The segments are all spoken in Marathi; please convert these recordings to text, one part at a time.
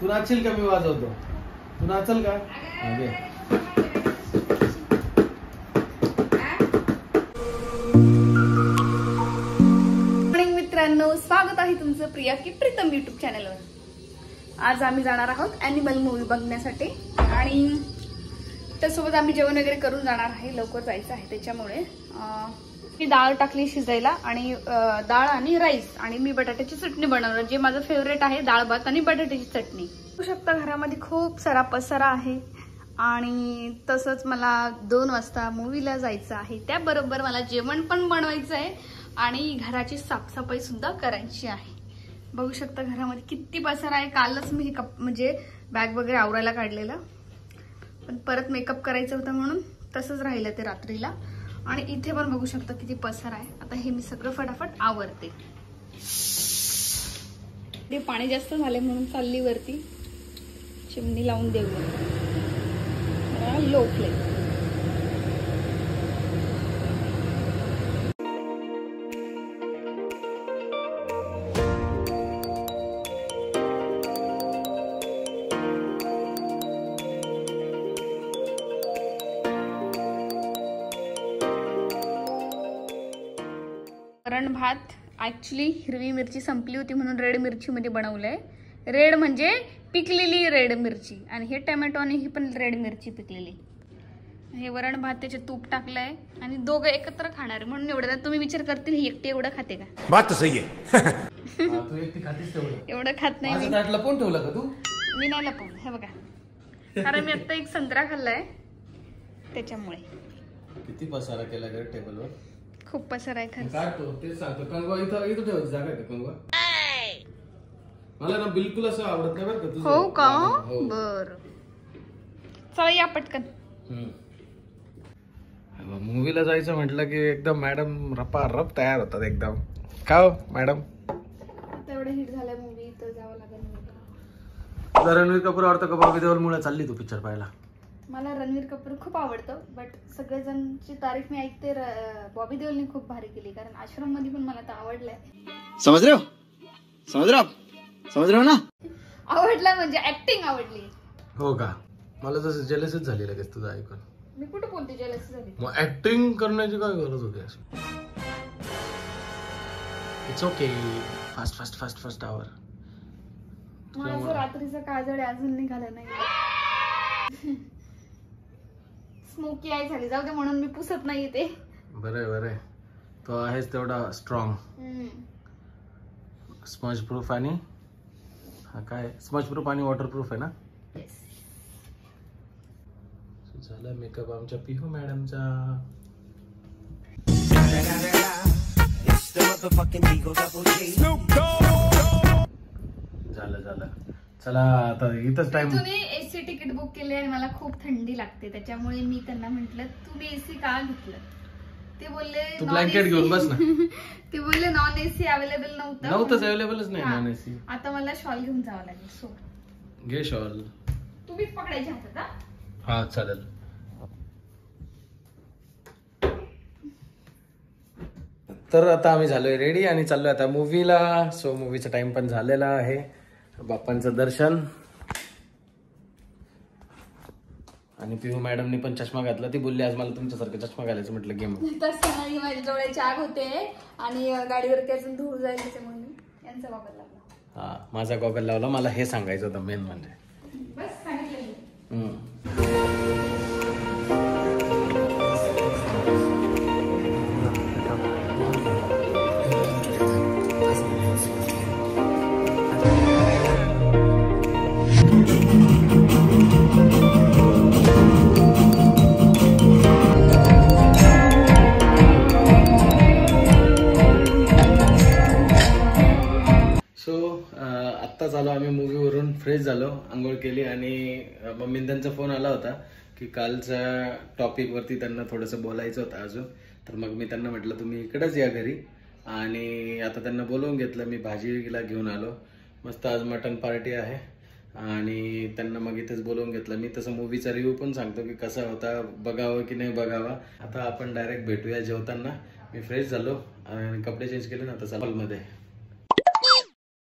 तू नाचशील का? मी वाजवतो. तू नाचल का? मॉर्निंग मित्रांनो, स्वागत आहे तुमचं प्रिया की प्रीतम युट्यूब चॅनलवर. आज आम्ही जाणार आहोत ॲनिमल मूवी बघण्यासाठी आणि त्यासोबत आम्ही जेवण वगैरे करून जाणार आहे. लवकर जायचं आहे त्याच्यामुळे मी डाळ टाकली शिजायला आणि डाळ आणि राईस आणि मी बटाट्याची चटणी बनवणार, जे माझं फेवरेट आहे, डाळ भात आणि बटाट्याची चटणी. बघू शकता घरामध्ये खूप सारा पसारा आहे आणि तसंच मला 2 वाजता मूवीला जायचं आहे. त्याबरोबर मला जेवण पण बनवायचं आहे आणि घराची साफसफाई सुद्धा करायची आहे. बघू शकता घरामध्ये किती पसारा आहे. कालच मी म्हणजे बॅग वगैरे आवरायला काढलेला, पण परत मेकअप करायचं होतं म्हणून तसंच राहिलं ते रात्रीला. आणि इथे पण बघू शकता किती पसारा आहे. आता हे मी सगळं फटाफट आवरते. ते पाणी जास्त झाले म्हणून चालली वरती, चिमणी लावून देऊया लो फ्लेम. वरण भात. ऍक्च्युली हिरवी मिरची संपली होती म्हणून रेड मिरची मध्ये बनवलंय. रेड म्हणजे पिकलेली रेड मिरची आणि हे टोमॅटो आणि ही पण रेड मिरची पिकलेली. हे वरण भात, त्याचे तूप टाकलंय आणि दोघं एकत्र खाणार म्हणून एवढं. तुम्ही विचार करतील ही एकटी एवढं खाते का? बात सही आहे. तू एकटी खातीस तेवढं? एवढं खात नाही. माझं ताट लपवून ठेवलं का तू? मी नाही लपवून. हे बघा, कारण मी आता एक संत्रा खाल्लाय त्याच्यामुळे. किती पसारा केला ग टेबलवर? खूप पसारा आहे खरं. काय तो तेच सांगतो. कंगवा इथं ठेवायची जागा आहे का कंगवा? मला ना बिलकुल असं आवडत नाही बरं का तुझं. हो का? बर, चला या पटकन. मूवीला जायचं म्हटलं की एकदम मॅडम रपारप तयार होतात एकदम. का हो मॅडम? आता एवढं हिट झालंय मूवी तर जावं लागेल. रणवीर कपूर आवडतं का बॉबी देओल मुळे चालली तू पिक्चर पाहायला? मला रणवीर कपूर खूप आवडतं, बट सगळेजणची तारीफ मी ऐकते बॉबी देओलने खूप भारी केली, कारण आश्रम मध्ये पण मला तर आवडलंय. समझ रहे हो ना? आवडला म्हणजे ऍक्टिंग आवडली. हो का? मला जसं जेलसच झाली लगेच तुझं ऐकून. मी कुठं बोलते जेलस झाली? मग ऍक्टिंग करण्याची काय गरज होती अशी? It's okay. फास्ट आवर. माझं रात्रीचं काजळ अजून निघालं नाही. स्मोकी आय झाली, जाऊ दे म्हणून मी पुसत नाही ते. बरं तो आहेच तेवढा स्ट्रॉंग. स्पंज प्रूफ आणि हा काय स्पंज प्रूफ आणि वॉटरप्रूफ आहे ना? झाला मेकअप आमच्या पिहू मॅडमचा. झालं चला आता इथंच टाइम. तुम्ही एसी तिकीट बुक केले आणि मला खूप थंडी लागते, त्याच्यामुळे मी त्यांना म्हंटल तुम्ही एसी का घेतलं. ते बोलले तू ब्लँकेट घेऊन बस ना. ते बोलले नॉन एसी अवेलेबल नव्हतंच, अवेलेबलच नाही नॉन एसी. आता मला शॉल घेऊन जावं लागेल. सो घे शॉल. तुम्हीच पकडायचे हातात. हा चालेल. तर आता आम्ही झालोय रेडी आणि चाललोय आता मूवीला. सो मूवीचा टाइम पण झालेला आहे. बाप्पांचं दर्शन आणि पिहू मॅडमनी पण चष्मा घातला. ती बोलली आज मला तुमच्यासारखं चष्मा घालायचं. म्हटलं गेम. तसं नाही, माझ्या डोळ्याची आग होते आणि गाडीवरती अजून धूर जाईल त्याच्यामुळे मी यांचा गॉगल लावला. हा माझा गॉगल लावला. मला हे सांगायचं होतं मेन म्हणजे. बस सांगितलं. आत्ताच आलो आम्ही मूवीवरून, फ्रेश झालो, आंघोळ केली आणि मम्मी त्यांचा फोन आला होता की कालच्या टॉपिक वरती त्यांना थोडंसं बोलायचं होतं अजून. तर मग मी त्यांना म्हटलं तुम्ही इकडेच या घरी आणि आता त्यांना बोलवून घेतलं. मी भाजीला घेऊन आलो. मस्त आज मटन पार्टी आहे आणि त्यांना मग इथेच बोलवून घेतलं. मी तसं मूवीचा रिव्ह्यू पण सांगतो की कसा होता, बघावं की नाही बघावा. आता आपण डायरेक्ट भेटूया जेवताना. मी फ्रेश झालो आणि कपडे चेंज केले ना आता हॉलमध्ये.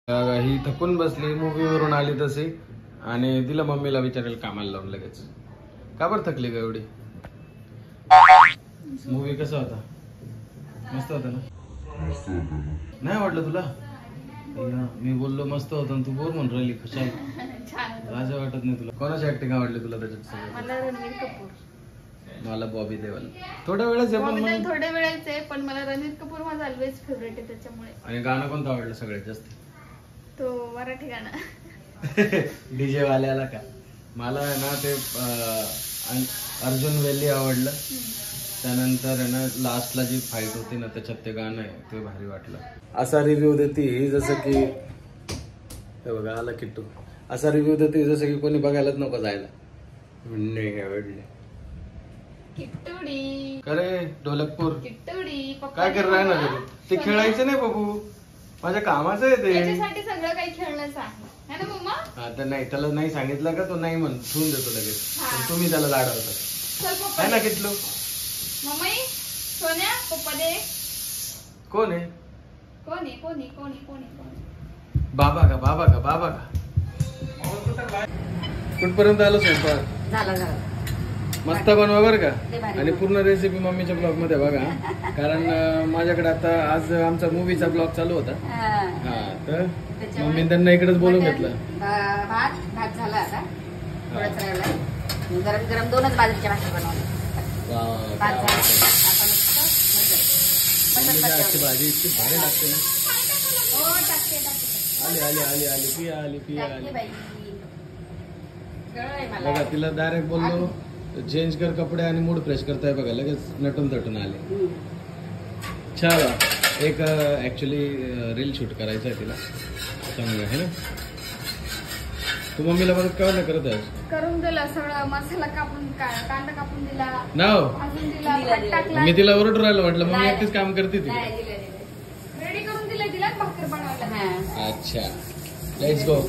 ही थकून बसली, मूवीवरून आली तशी आणि दिलं मम्मीला विचारेल कामाला लावून लगेच. का बरं थकली का एवढी? मूवी कसा होता? मस्त होता ना? नाही वाटलं तुला? मी बोललो मस्त होतं आणि तू बोर म्हणून राहिली. खुशाल राजा वाटत नाही तुला? कोणाची ऍक्टिंग आवडली तुला त्याच्यात? मला रणवीर कपूर. मला बॉबी देओल. थोड्या वेळच थोड्या वेळाच आहे पण मला रणवीर कपूर माझा ऑलवेज फेवरेट आहे त्याच्यामुळे. आणि गाणं कोणतं आवडलं सगळ्यात जास्त? तो मराठी गाणं डीजे वाल्याला का? मला ना ते अर्जुन वेल्ली आवडलं. त्यानंतर आहे ना लास्टला जी फाईट होती ना त्याच्यात ते गाणं आहे ते भारी वाटलं. असा रिव्ह्यू देते ही जसं की हे बघा आला किट्टू. असा रिव्ह्यू देते जसं की कोणी बघायलाच नको जायला. नाही आवडले किट्टुडी. अरे ढोलकपूर किट्टुडी काय कर राय ना ते खेळायचं नाही बाबू. माझ्या कामाचं आहे ते. त्याच्यासाठी सगळं काही खेळणंच आहे है ना मम्मा? आता नाही त्याला नाही सांगितलं का तो नाही म्हण ठेवून देतो लगेच. पण तुम्ही त्याला लाडवता चल पप्पा आहे ना किटलो? मम्मी सोन्या पप्पा दे. कोण आहे? कोणी कोणी कोणी कोणी कोणी? बाबा का? बाबा का? बाबा का? कुठपर्यंत आलो स्वयंपाक? झाला झाला मस्त बनवा बरं का. ते भारी आणि पूर्ण रेसिपी मम्मीच्या ब्लॉग मध्ये बघा. कारण माझ्याकडे आता आज आमचा मूवीचा ब्लॉग चालू होता. हा तर मम्मी त्यांना इकडेच बोलून घेतलं. भात भात झाला आता थोडंच राहिलाय. गरम गरम 2च बाजरीच्या भाकरी बनवल्या. भात झाला आता मम्मीची भाजी इतकी भारी लागते ना. हो टाकते टाकते. आली आली आली आली पिया आली पिया आली. बाई गळय मला. बघा तिला डायरेक्ट बोललो चेंज कर कपडे आणि मूड फ्रेश करताय बघा लगेच नटून तटून आले. चला एक ऍक्च्युली रील शूट करायचं आहे तिला चांगलं आहे ना. तू मम्मीला मदत का नाही करत आहे? करून दिला सगळं मसाला कापून कांदा कापून दिला नाव भाजून दिला भात टाकला. मी तिला ओरडून राहिलो म्हटलं मम्मी एकटीच काम करते ती. नाही दिलं रेडी करून दिला तिला भाकर बनवायला. अच्छा लेट्स गो.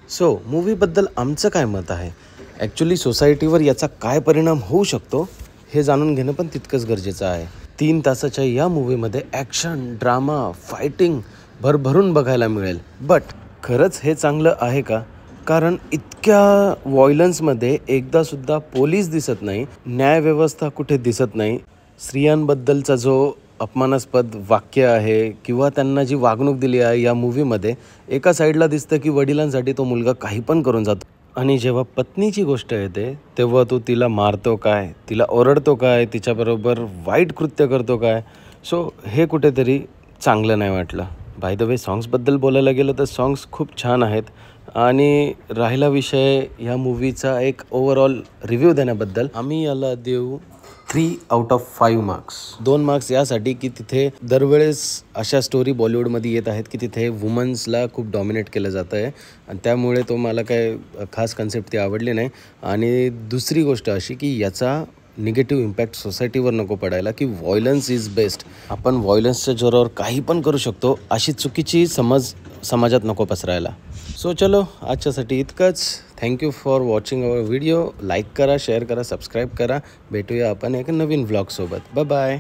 सो मूवीबद्दल आमचं काय मत आहे? ॲक्च्युली सोसायटीवर याचा काय परिणाम होऊ शकतो हे जाणून घेणं पण तितकंच गरजेचं आहे. 3 तासाच्या या मूवीमध्ये ॲक्शन ड्रामा फायटिंग भरभरून बघायला मिळेल. बट खरंच हे चांगलं आहे का? कारण इतक्या व्हायलन्समध्ये एकदासुद्धा पोलीस दिसत नाही, न्यायव्यवस्था कुठे दिसत नाही. स्त्रियांबद्दलचा जो अपमानास्पद वाक्य आहे किंवा त्यांना जी वागणूक दिली आहे या मूवीमध्ये, एका साईडला दिसतं की वडिलांसाठी तो मुलगा काही पण करून जातो आणि जेव्हा पत्नीची गोष्ट येते तेव्हा तो तिला मारतो काय, तिला ओरडतो काय, तिच्याबरोबर वाईट कृत्य करतो काय. सो हे कुठेतरी चांगलं नाही वाटलं. बाय द वे सॉंग्सबद्दल बोलायला गेलं तर सॉंग्स खूप छान आहेत. आणि राहिला विषय ह्या मूवीचा एक ओव्हरऑल रिव्ह्यू देण्याबद्दल, आम्ही याला देऊ 3 आउट ऑफ 5 मार्क्स. 2 मार्क्स यासाठी की तिथे दरवेळेस अशा स्टोरी बॉलिवूडमध्ये येत आहेत की तिथे वुमन्सला खूप डॉमिनेट केलं जातं आहे आणि त्यामुळे तो मला काय खास कन्सेप्ट ती आवडली नाही. आणि दुसरी गोष्ट अशी की याचा निगेटिव्ह इम्पॅक्ट सोसायटीवर नको पडायला की व्हायलन्स इज बेस्ट, आपण व्हायलन्सच्या जोरावर काही पण करू शकतो अशी चुकीची समज समाजात नको पसरायला. सो चलो आजच्यासाठी इतकंच. Thank you for watching our video. Like करा, शेअर करा, सबस्क्राईब करा. भेटूया आपण एक नवीन व्लॉगसोबत. Bye bye.